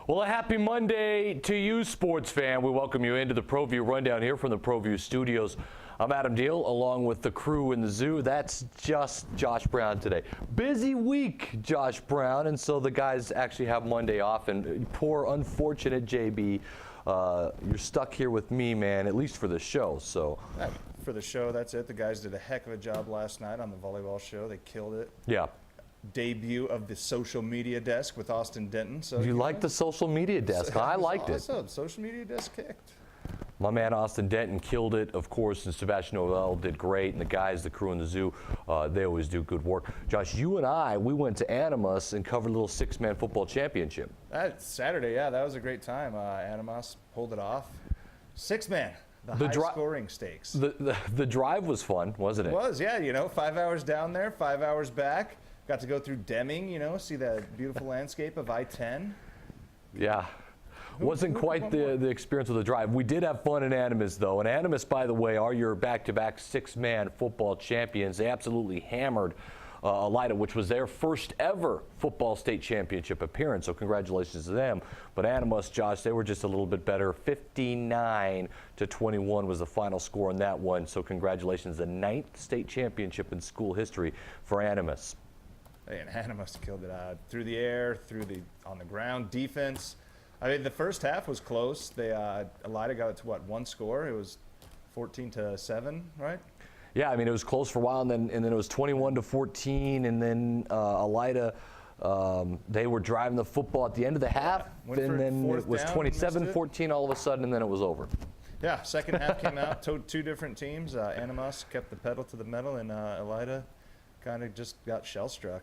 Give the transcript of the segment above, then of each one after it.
Well, a happy Monday to you, sports fan. We welcome you into the Proview Rundown here from the Proview Studios. I'm Adam Deal, along with the crew in the zoo. That's just Josh Brown today. Busy week, Josh Brown, and so the guys actually have Monday off. And poor, unfortunate JB, you're stuck here with me, man, at least for the show. So for the show, that's it. The guys did a heck of a job last night on the volleyball show. They killed it. Yeah. Debut of the social media desk with Austin Denton. So you like the social media desk? I liked it. Social media desk kicked. My man Austin Denton killed it, of course, and Sebastian Noel did great, and the guys, the crew in the zoo, they always do good work. Josh, you and I, we went to Animas and covered a little six-man football championship. That's Saturday, yeah, that was a great time. Animas pulled it off. Six-man, the high-scoring stakes. The drive was fun, wasn't it? It was, yeah, you know, 5 hours down there, 5 hours back. Got to go through Deming, you know, see the beautiful landscape of I-10. Yeah. Wasn't quite the experience of the drive. We did have fun in Animas, though. And Animas, by the way, are your back-to-back six-man football champions. They absolutely hammered Elida, which was their first ever football state championship appearance. So congratulations to them. But Animas, Josh, they were just a little bit better. 59-21 was the final score on that one. So congratulations, the 9th state championship in school history for Animas. And Animas killed it through the air, on the ground, defense. I mean, the first half was close. Elida got it to what, one score? It was 14-7, right? Yeah, I mean, it was close for a while, and then it was 21-14, and then Elida, they were driving the football at the end of the half, and then it was 27-14 all of a sudden, and then it was over. Yeah, second half came out, two different teams. Animas kept the pedal to the metal, and Elida kind of just got shell-struck.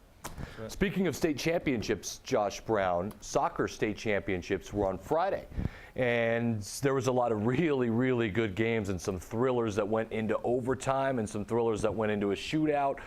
Speaking of state championships, Josh Brown, soccer state championships were on Friday. And there was a lot of really, really good games and some thrillers that went into overtime and some thrillers that went into a shootout.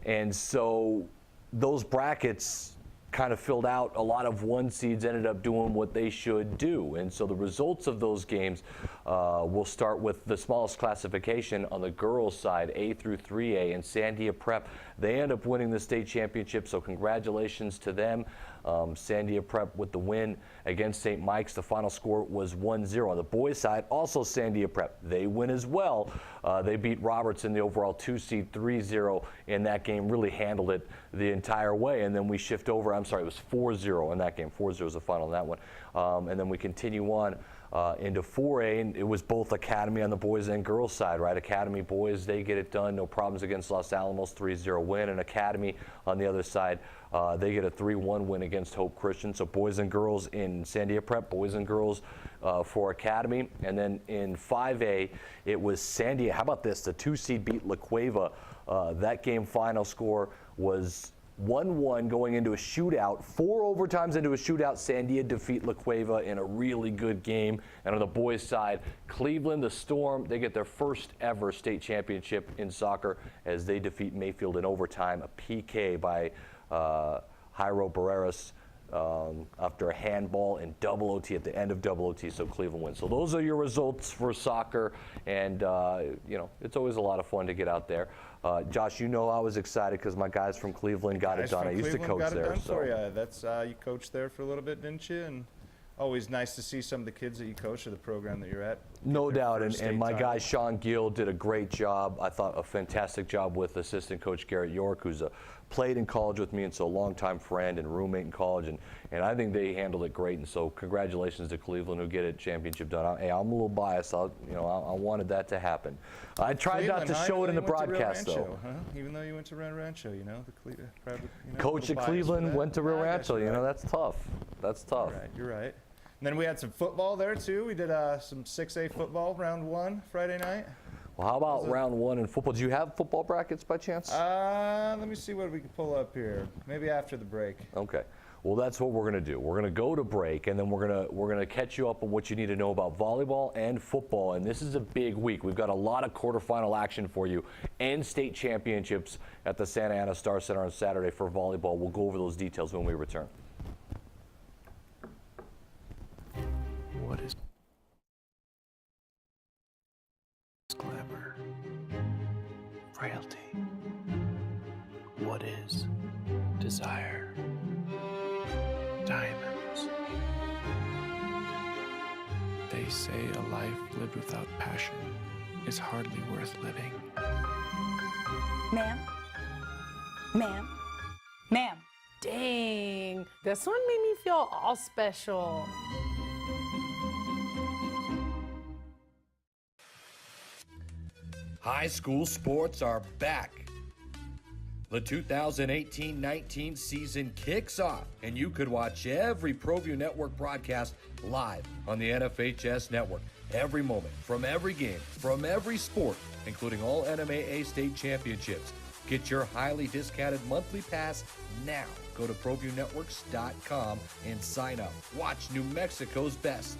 And so those brackets kind of filled out. A lot of one seeds ended up doing what they should do. And so the results of those games, we'll start with the smallest classification on the girls' side, A through 3A, and Sandia Prep. They end up winning the state championship, so congratulations to them. Sandia Prep with the win against St. Mike's. The final score was 1-0. On the boys' side, also Sandia Prep. They win as well. They beat Robertson, the overall 2-seed, 3-0 in that game. Really handled it the entire way. And then we shift over. I'm sorry, it was 4-0 in that game. 4-0 was the final in that one. And then we continue on into 4A, and it was both Academy on the boys and girls side, right? Academy boys, they get it done, no problems against Los Alamos, 3-0 win, and Academy on the other side, they get a 3-1 win against Hope Christian. So boys and girls in Sandia Prep, boys and girls for Academy. And then in 5A, it was Sandia. How about this? The 2-seed beat La Cueva. That game final score was 1-1 going into a shootout. 4 overtimes into a shootout. Sandia defeat La Cueva in a really good game. And on the boys' side, Cleveland, the Storm, they get their first ever state championship in soccer as they defeat Mayfield in overtime. A PK by Jairo Barreras after a handball and double OT at the end of double OT, so Cleveland wins. So those are your results for soccer, and you know, it's always a lot of fun to get out there. Josh, you know I was excited because my guys from Cleveland got it done. I used to coach there. So yeah, that's you coached there for a little bit, didn't you? And always nice to see some of the kids that you coach or the program that you're at. No doubt, and my guy Sean Gill did a great job. I thought a fantastic job with assistant coach Garrett York, who's played in college with me and so a longtime friend and roommate in college, and I think they handled it great. And so congratulations to Cleveland who get a championship done. Hey, I'm a little biased. I wanted that to happen. I tried not to show it in the broadcast though. Huh? Even though you went to Rio Rancho, you know, coach at Cleveland went to Rio Rancho. You know, that's tough. That's tough. You're right. And then we had some football there too. We did some 6A football round 1 Friday night. Well, how about round 1 in football? Do you have football brackets by chance? Let me see what we can pull up here. Maybe after the break. Okay. Well, that's what we're going to do. We're going to go to break, and then we're going to catch you up on what you need to know about volleyball and football. And this is a big week. We've got a lot of quarterfinal action for you and state championships at the Santa Ana Star Center on Saturday for volleyball. We'll go over those details when we return. What is glamour? Frailty. What is desire? Diamonds. They say a life lived without passion is hardly worth living. Ma'am? Ma'am? Ma'am? Dang, this one made me feel all special. High school sports are back. The 2018-19 season kicks off, and you could watch every Proview Network broadcast live on the NFHS network. Every moment, from every game, from every sport, including all NMAA state championships. Get your highly discounted monthly pass now. Go to ProviewNetworks.com and sign up. Watch New Mexico's best.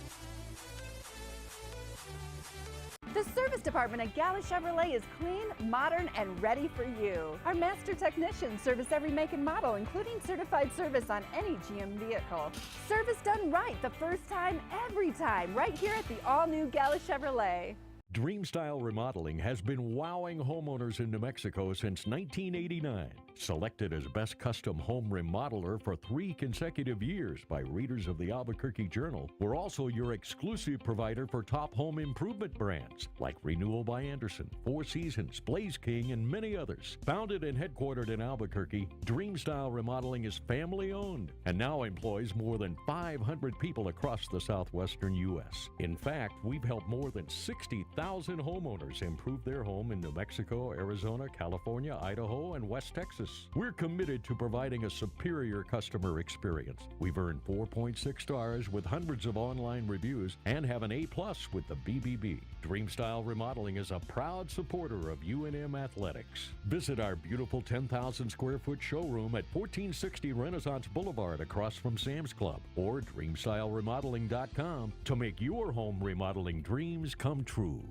The service department at Gala Chevrolet is clean, modern, and ready for you. Our master technicians service every make and model, including certified service on any GM vehicle. Service done right the first time, every time, right here at the all-new Gala Chevrolet. Dream Style Remodeling has been wowing homeowners in New Mexico since 1989. Selected as Best Custom Home Remodeler for 3 consecutive years by readers of the Albuquerque Journal, we're also your exclusive provider for top home improvement brands like Renewal by Anderson, Four Seasons, Blaze King, and many others. Founded and headquartered in Albuquerque, Dream Style Remodeling is family owned and now employs more than 500 people across the southwestern U.S. In fact, we've helped more than 60,000 homeowners improve their home in New Mexico, Arizona, California, Idaho, and West Texas. We're committed to providing a superior customer experience. We've earned 4.6 stars with hundreds of online reviews and have an A+ with the BBB. Dreamstyle Remodeling is a proud supporter of UNM Athletics. Visit our beautiful 10,000 square foot showroom at 1460 Renaissance Boulevard across from Sam's Club or DreamStyleRemodeling.com to make your home remodeling dreams come true.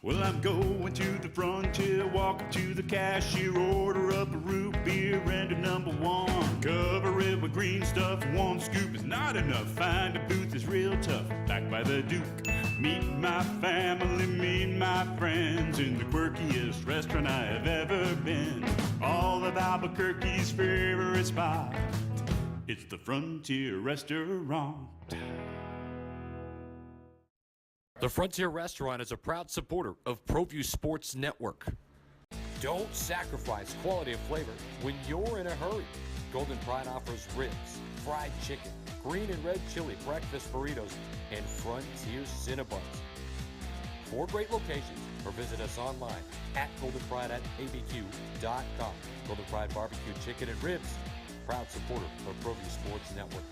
Well, I'm going to the frontier, walking to the cashier, order up a root beer and a #1. Cover it with green stuff, one scoop is not enough. Find a booth is real tough, back by the Duke. Meet my family, meet my friends in the quirkiest restaurant I have ever been. All of Albuquerque's favorite spot, it's the Frontier Restaurant. The Frontier Restaurant is a proud supporter of Proview Sports Network. Don't sacrifice quality and flavor when you're in a hurry. Golden Pride offers ribs, fried chicken, green and red chili breakfast burritos, and Frontier Cinnabons. 4 great locations, or visit us online at goldenpride@abq.com. Golden Pride Barbecue Chicken and Ribs, proud supporter of Proview Sports Network.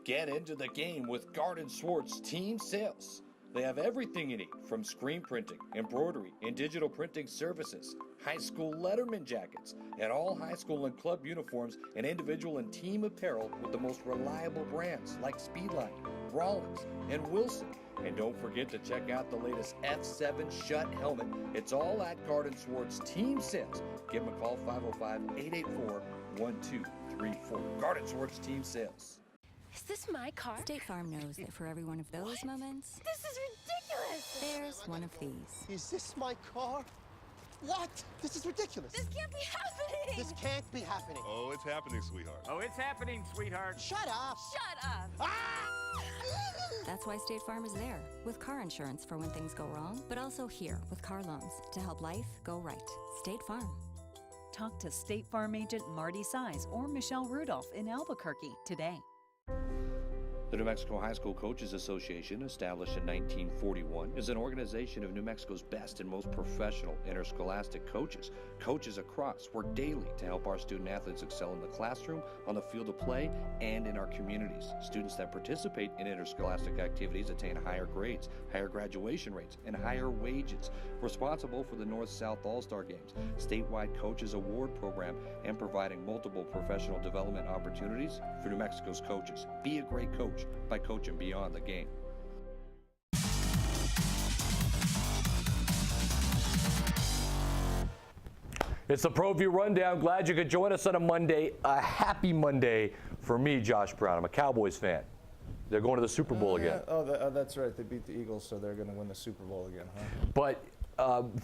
Get into the game with Garden Swartz Team Sales. They have everything you need, from screen printing, embroidery, and digital printing services, high school letterman jackets, and all high school and club uniforms and individual and team apparel with the most reliable brands like Speedline, Rawlings, and Wilson. And don't forget to check out the latest F7 Shut helmet. It's all at Garden Swartz Team Sales. Give them a call, 505-884-1234. Garden Swartz Team Sales. Is this my car? State Farm knows that for every one of those moments, This is ridiculous! there's one of these. Is this my car? What? This is ridiculous. This can't be happening! This can't be happening. Oh, it's happening, sweetheart. Oh, it's happening, sweetheart. Shut up. Shut up! That's why State Farm is there, with car insurance for when things go wrong, but also here with car loans to help life go right. State Farm. Talk to State Farm agent Marty Size or Michelle Rudolph in Albuquerque today. The New Mexico High School Coaches Association, established in 1941, is an organization of New Mexico's best and most professional interscholastic coaches. Coaches across work daily to help our student athletes excel in the classroom, on the field of play, and in our communities. Students that participate in interscholastic activities attain higher grades, higher graduation rates, and higher wages. Responsible for the North-South All-Star Games, statewide Coaches Award Program, and providing multiple professional development opportunities for New Mexico's coaches. Be a great coach by coaching beyond the game. It's the Proview Rundown. Glad you could join us on a Monday. A happy Monday for me, Josh Brown. I'm a Cowboys fan. They're going to the Super Bowl again. Yeah. Oh, that's right. They beat the Eagles, so they're going to win the Super Bowl again, huh? But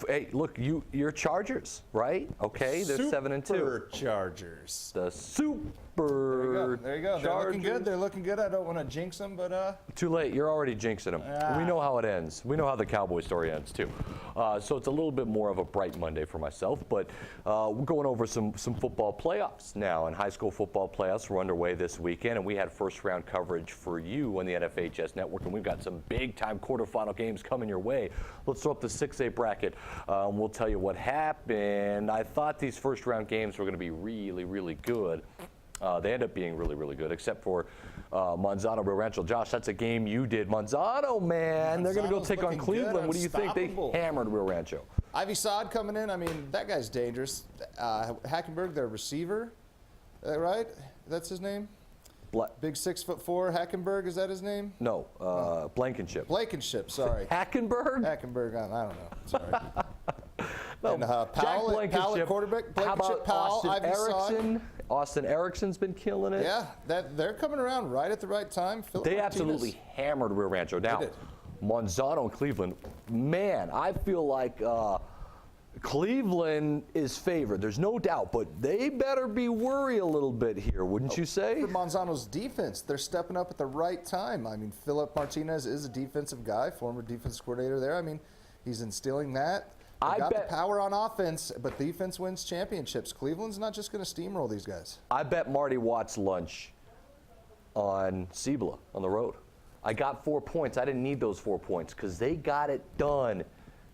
Hey, look, you're Chargers, right? Okay, they're 7-2. Superchargers. The Super. There you go. They're looking good. They're looking good. I don't want to jinx them, but Too late. You're already jinxing them. We know how it ends. We know how the Cowboy story ends too. So it's a little bit more of a bright Monday for myself. But we're going over some football playoffs now, and high school football playoffs were underway this weekend, and we had first round coverage for you on the NFHS network, and we've got some big time quarterfinal games coming your way. Let's throw up the 6A bracket. We'll tell you what happened. I thought these first round games were going to be really, really good. They end up being really, really good, except for Manzano Rio Rancho. Josh, that's a game you did. Manzano, man, they're going to go take on Cleveland. What do you think? They hammered Rio Rancho. Ivy Sod coming in. I mean, that guy's dangerous. Hackenberg, their receiver, right? That's his name? Big 6'4" Hackenberg, is that his name? No, Blankenship. Blankenship, sorry. Hackenberg? Hackenberg, I don't know. Sorry. No, and Jack Powell, Blankenship. quarterback. How Blankenship, about Powell, Austin Ivy Sod. Erickson? Austin Erickson's been killing it. Yeah, they're coming around right at the right time. They absolutely hammered Rio Rancho. Now, Manzano and Cleveland, man, I feel like Cleveland is favored. There's no doubt, but they better be worried a little bit here, wouldn't you say? For Manzano's defense, they're stepping up at the right time. I mean, Philip Martinez is a defensive guy, former defense coordinator there. I mean, he's instilling that. They got the power on offense, but defense wins championships. Cleveland's not just going to steamroll these guys. I bet Marty Watts lunch on Cibola on the road. I got 4 points. I didn't need those 4 points because they got it done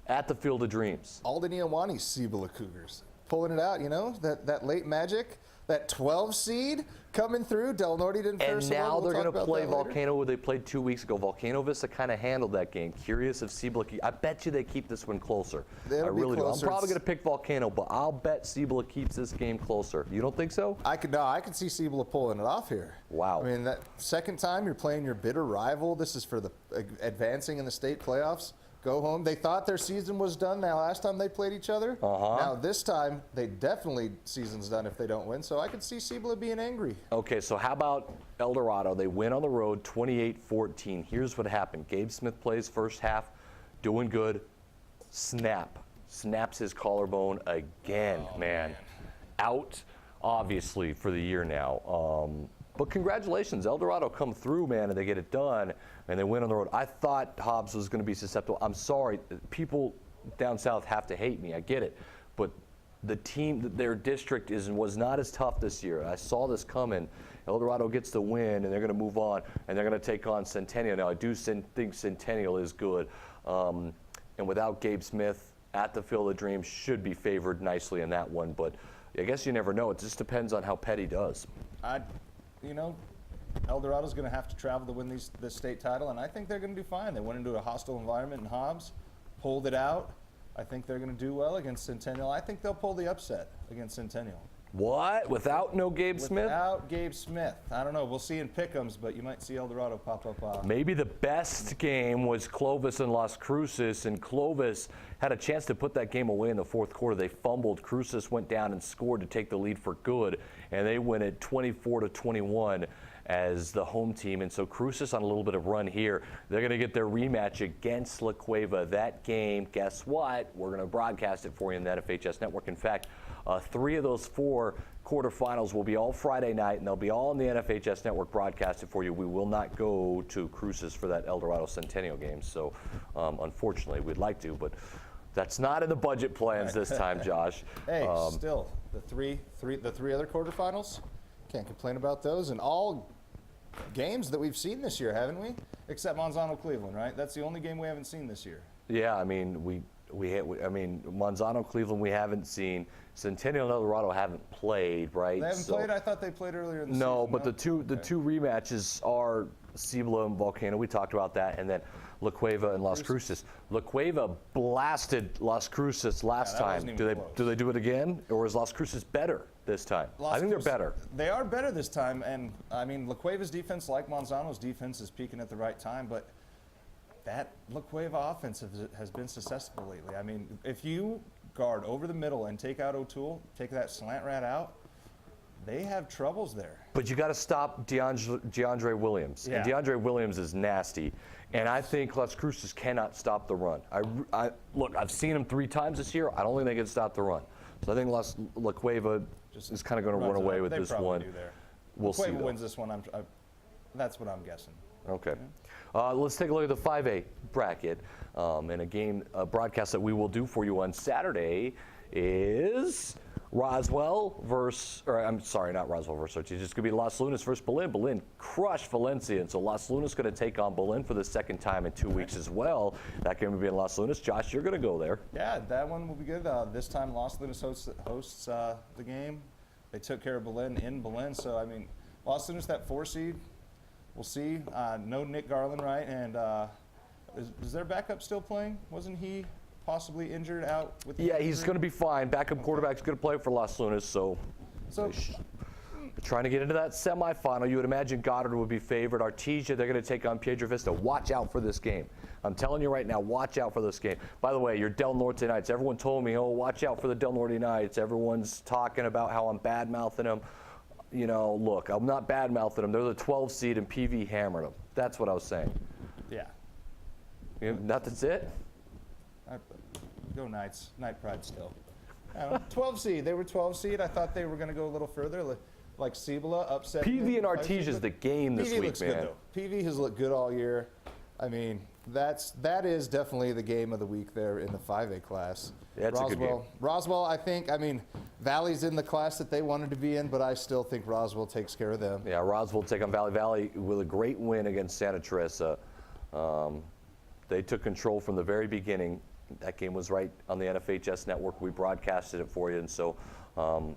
at the Field of Dreams. Alden Iowani's Cibola Cougars pulling it out, you know, that late magic, that 12 seed coming through. Del Norte didn't fare so well. And now they're going to play Volcano, where they played 2 weeks ago. Volcano Vista kind of handled that game. Curious if Cibola, I bet you they keep this one closer. I really do. I'm probably going to pick Volcano, but I'll bet Cibola keeps this game closer. You don't think so? I could see Cibola pulling it off here. Wow. I mean, that second time you're playing your bitter rival. This is for the advancing in the state playoffs. Go home. They thought their season was done now last time they played each other. Now this time, they definitely season's done if they don't win. So I could see Cibola being angry. Okay, so how about El Dorado? They win on the road 28-14. Here's what happened. Gabe Smith plays first half, doing good. Snaps his collarbone again, man. Out, obviously, for the year now. But congratulations, El Dorado come through, man, and they get it done, and they win on the road. I thought Hobbs was going to be susceptible. I'm sorry, people down south have to hate me. I get it, but the team, their district was not as tough this year. I saw this coming. El Dorado gets the win, and they're going to move on, and they're going to take on Centennial. Now, I do think Centennial is good, and without Gabe Smith at the Field of Dreams, should be favored nicely in that one. But I guess you never know. It just depends on how Petty does. You know, El Dorado's going to have to travel to win this state title, and I think they're going to do fine. They went into a hostile environment in Hobbs, pulled it out. I think they're going to do well against Centennial. I think they'll pull the upset against Centennial. What? Without no Gabe Smith? Without Gabe Smith. I don't know. We'll see in pick'ems, but you might see El Dorado pop up. Maybe the best game was Clovis and Las Cruces, and Clovis had a chance to put that game away in the fourth quarter. They fumbled. Cruces went down and scored to take the lead for good, and they win it 24-21 as the home team. And so Cruces on a little bit of run here. They're going to get their rematch against La Cueva. That game, guess what? We're going to broadcast it for you in the NFHS network. In fact, 3 of those 4 quarterfinals will be all Friday night, and they'll be all in the NFHS network broadcasted for you. We will not go to Cruces for that El Dorado Centennial game. So unfortunately, we'd like to, but that's not in the budget plans this time, Josh. Hey, still, the three other quarterfinals, can't complain about those. And all games that we've seen this year, haven't we? Except Manzano Cleveland, right? That's the only game we haven't seen this year. Yeah, I mean, Manzano Cleveland we haven't seen. Centennial and El Dorado haven't played, right? They haven't played? I thought they played earlier in the season. No, but the two rematches are Cibola and Volcano. We talked about that, and then La Cueva and Las Cruces. La Cueva blasted Las Cruces last time. Do they do it again, or is Las Cruces better this time? I think they're better. They are better this time, and I mean La Cueva's defense, like Manzano's defense, is peaking at the right time, but that La Cueva offense has been successful lately. I mean, if you guard over the middle and take out O'Toole, take that slant rat out, They have troubles there. But you got to stop DeAndre Williams. Yeah. And DeAndre Williams is nasty. And I think Las Cruces cannot stop the run. Look, I've seen him 3 times this year. I don't think they can stop the run. So I think La Cueva is kind of going to run away with this one. We'll see. Cueva wins this one. That's what I'm guessing. Okay. Let's take a look at the 5A bracket. And a broadcast that we will do for you on Saturday is Roswell versus, or I'm sorry, not Roswell versus Artesia. It's going to be Las Lunas versus Berlin. Berlin crushed Valencia, and so Las Lunas going to take on Berlin for the second time in 2 weeks as well. That game will be in Las Lunas. Josh, you're going to go there. Yeah, that one will be good. This time Las Lunas hosts the game. They took care of Berlin in Berlin, so I mean, Las Lunas, that 4 seed, we'll see. No Nick Garland, right? And is their backup still playing? Wasn't he possibly injured out with the he's going to be fine. Backup quarterback's going to play for Las Lunas, so trying to get into that semifinal. You would imagine Goddard would be favored. Artesia, they're going to take on Piedra Vista. Watch out for this game. I'm telling you right now, watch out for this game. By the way, your Del Norte Knights, everyone told me, oh, watch out for the Del Norte Knights. Everyone's talking about how I'm bad-mouthing them. You know, look, I'm not bad-mouthing them. They're the 12 seed and PV hammered them. That's what I was saying. Yeah. That's it? Go Knights. Knight pride still. 12 seed. They were 12 seed. I thought they were going to go a little further. Like Cibola upset. PV and Artesia is the game this PV week, looks man. Good, though. PV has looked good all year. I mean, that is definitely the game of the week there in the 5A class. Yeah, it's a good game. Roswell, I think, I mean, Valley's in the class that they wanted to be in, but I still think Roswell takes care of them. Yeah, Roswell take on Valley. Valley with a great win against Santa Teresa. They took control from the very beginning. That game was right on the NFHS network. We broadcasted it for you. And so,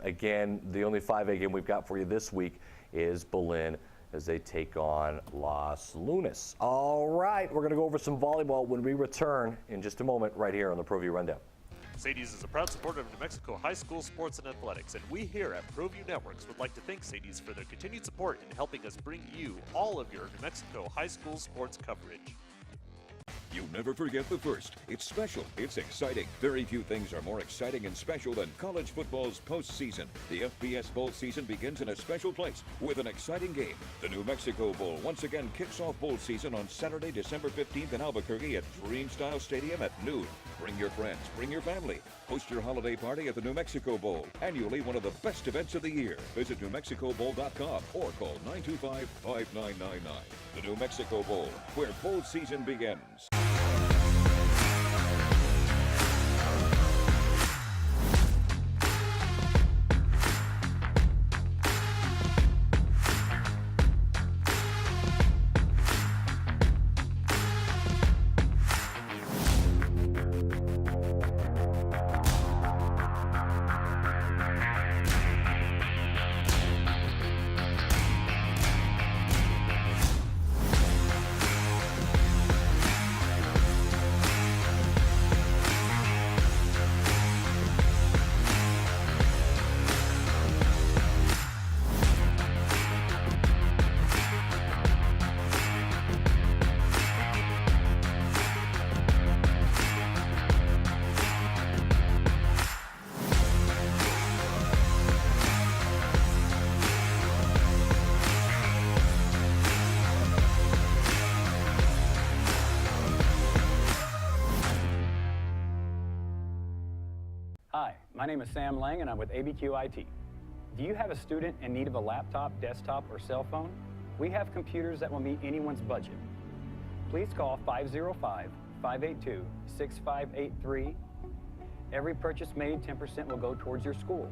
again, the only 5A game we've got for you this week is Berlin as they take on Las Lunas. All right, we're going to go over some volleyball when we return in just a moment right here on the Proview Rundown. Sadie's is a proud supporter of New Mexico high school sports and athletics, and we here at Proview Networks would like to thank Sadie's for their continued support in helping us bring you all of your New Mexico high school sports coverage. You'll never forget the first. It's special. It's exciting. Very few things are more exciting and special than college football's postseason. The FBS Bowl season begins in a special place with an exciting game. The New Mexico Bowl once again kicks off bowl season on Saturday, December 15th in Albuquerque at Dream Style Stadium at noon. Bring your friends. Bring your family. Host your holiday party at the New Mexico Bowl. Annually one of the best events of the year. Visit NewMexicoBowl.com or call 925-5999. The New Mexico Bowl, where bowl season begins. Hi, my name is Sam Lang and I'm with ABQ IT. Do you have a student in need of a laptop, desktop, or cell phone? We have computers that will meet anyone's budget. Please call 505-582-6583. Every purchase made, 10% will go towards your school.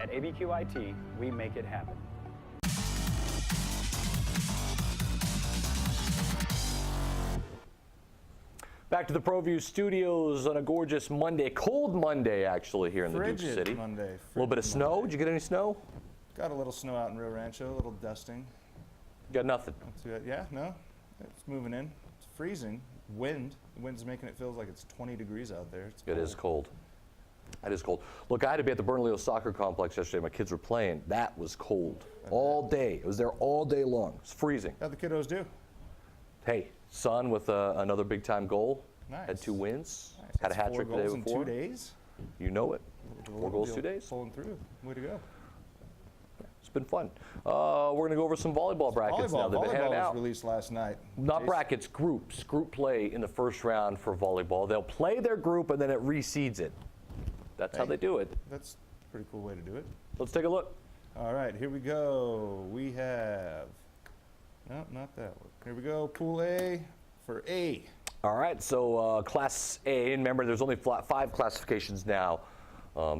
At ABQ IT, we make it happen. Back to the Proview Studios on a gorgeous Monday, cold Monday actually here in the Duke City. Monday. A little bit of snow. Did you get any snow? Got a little snow out in Rio Rancho, a little dusting. Got nothing. Yeah, no, it's moving in. It's freezing. Wind. The wind's making it feel like it's 20 degrees out there. It is cold. It is cold. Look, I had to be at the Bernalillo Soccer Complex yesterday. My kids were playing. That was cold all day. It was there all day long. It's freezing. How'd the kiddos do? Hey, son with another big-time goal. Nice. Had 2 wins. Nice. Had a hat trick the day before. 4 goals in 2 days? You know it. 4 goals, 2 days. Pulling through. Way to go. been fun. We're going to go over some volleyball brackets now. They've been handed Volleyball out. was released last night. Not brackets, groups. Group play in the first round for volleyball. They'll play their group and then it reseeds it. That's how they do it. That's a pretty cool way to do it. Let's take a look. All right, here we go. We have, no, not that one. Here we go, Pool A for A. All right, so Class A, and remember there's only 5 classifications now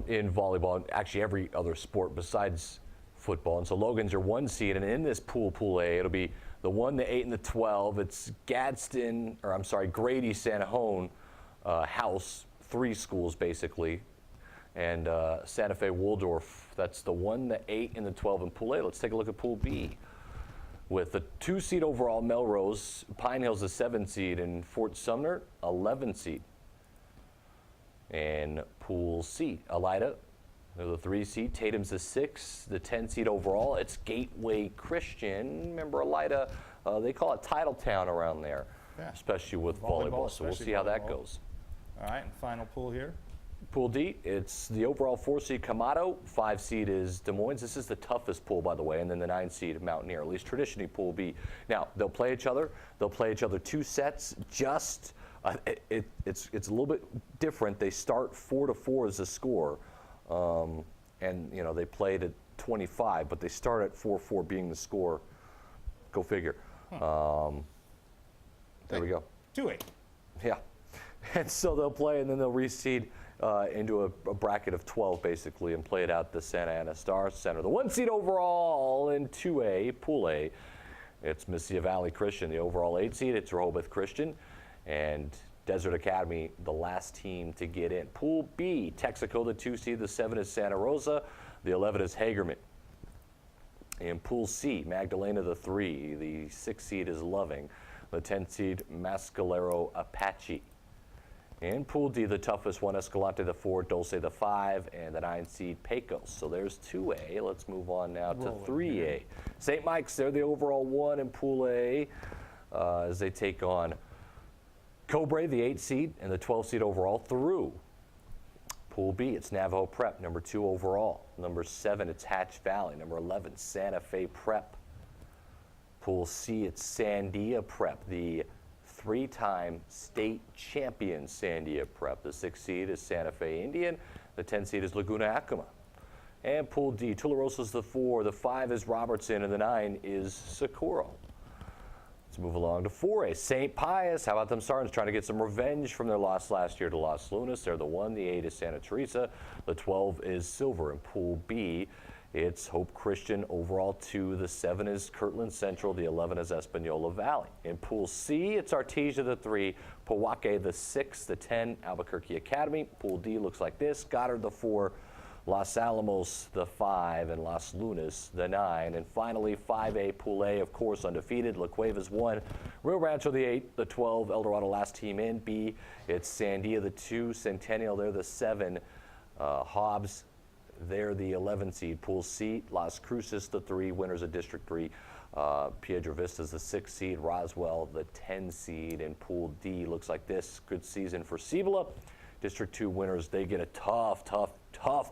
in volleyball, and actually every other sport besides football. And so Logan's your 1 seed, and in this Pool A, it'll be the 1, the 8, and the 12. It's Grady, Sanahone, House, 3 schools basically, and Santa Fe, Waldorf. That's the 1, the 8, and the 12 in Pool A. Let's take a look at Pool B. With the 2 seed overall, Melrose, Pine Hill's the 7 seed, and Fort Sumner, 11 seed. And Pool C, Elida, they're the 3 seed. Tatum's the 6, the 10 seed overall. It's Gateway Christian. Remember Elida, they call it Titletown around there, especially with volleyball. So we'll see how that goes. All right, and final pool here. Pool D, it's the overall 4 seed Kamado, 5 seed is Des Moines. This is the toughest pool, by the way, and then the 9 seed Mountaineer, at least traditionally Pool B. Now, they'll play each other. They'll play each other 2 sets. It's a little bit different. They start 4-4 as a score, and you know they played at 25, but they start at 4-4 being the score. Go figure. There we go. 2-8. Yeah. And so they'll play, and then they'll reseed into a bracket of 12, basically, and play it out the Santa Ana Star Center. The 1 seed overall in 2A, Pool A, it's Mesilla Valley Christian. The overall 8 seed, it's Rehoboth Christian. And Desert Academy, the last team to get in. Pool B, Texaco, the 2 seed. The 7 is Santa Rosa. The 11 is Hagerman. In Pool C, Magdalena, the 3. The 6 seed is Loving. The 10 seed, Mescalero Apache. In Pool D, the toughest one, Escalante, the 4, Dulce, the 5, and the 9 seed, Pecos. So there's 2A. Let's move on now to 3A. St. Mike's, they're the overall 1 in Pool A as they take on Cobre, the 8 seed, and the 12 seed overall through. Pool B, it's Navajo Prep, number 2 overall. Number 7, it's Hatch Valley. Number 11, Santa Fe Prep. Pool C, it's Sandia Prep, the 3-time state champion Sandia Prep. The 6 seed is Santa Fe Indian. The 10 seed is Laguna Acoma. And Pool D, Tularosa's the 4. The 5 is Robertson, and the 9 is Socorro. Let's move along to 4A. St. Pius, how about them Sartans trying to get some revenge from their loss last year to Los Lunas? They're the 1, the 8 is Santa Teresa, the 12 is Silver. In Pool B, it's Hope Christian, overall 2, the 7 is Kirtland Central, the 11 is Espanola Valley. In Pool C, it's Artesia, the 3, Powake, the 6, the 10, Albuquerque Academy. Pool D looks like this, Goddard, the 4, Los Alamos, the 5, and Los Lunas, the 9. And finally, 5A, Pool A, of course, undefeated. La Cuevas 1, Rio Rancho, the 8, the 12, El Dorado, last team in. B, it's Sandia, the 2, Centennial, they're the 7, Hobbs, they're the 11 seed. Pool C, Las Cruces, the 3, winners of District 3. Piedra Vista's the 6 seed. Roswell, the 10 seed. And Pool D looks like this. Good season for Cibola. District 2 winners, they get a tough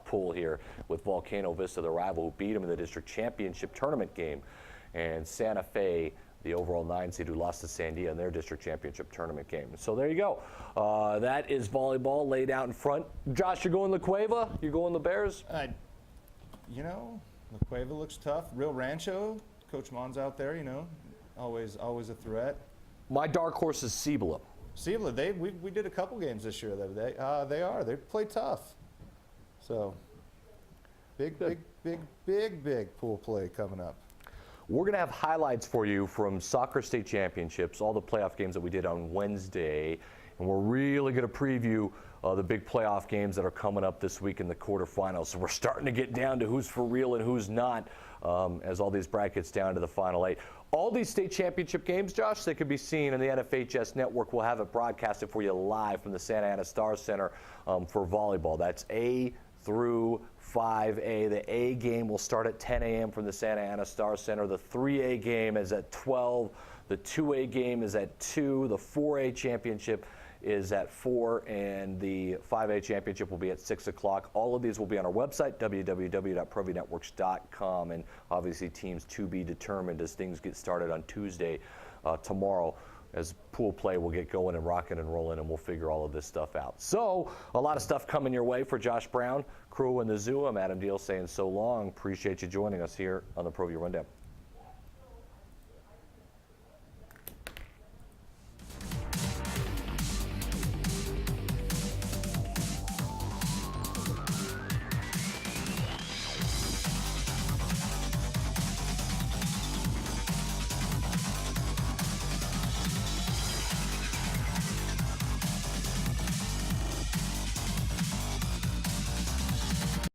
pool here with Volcano Vista, the rival who beat them in the district championship tournament game. And Santa Fe, the overall 9 seed who lost to Sandia in their district championship tournament game. So there you go. That is volleyball laid out in front. Josh, you're going La Cueva? You're going the Bears? You know, La Cueva looks tough. Rio Rancho, Coach Mon's out there, you know, always a threat. My dark horse is Cibola. Cibola, we did a couple games this year the other day. They play tough. So big pool play coming up. We're going to have highlights for you from soccer state championships, all the playoff games that we did on Wednesday, and we're really going to preview the big playoff games that are coming up this week in the quarterfinals. So we're starting to get down to who's for real and who's not as all these brackets down to the final 8. All these state championship games, Josh, they can be seen on the NFHS network. We'll have it broadcasted for you live from the Santa Ana Star Center for volleyball. That's A through 5A. The A game will start at 10 a.m. from the Santa Ana Star Center. The 3A game is at 12. The 2A game is at 2. The 4A championship is at 4, and the 5A championship will be at 6 o'clock. All of these will be on our website, www.proviewNetworks.com, and obviously teams to be determined as things get started on Tuesday, tomorrow, as pool play will get going and rocking and rolling, and we'll figure all of this stuff out. So a lot of stuff coming your way for Josh Brown, crew, and the zoo. I'm Adam Deal saying so long. Appreciate you joining us here on the Proview Rundown.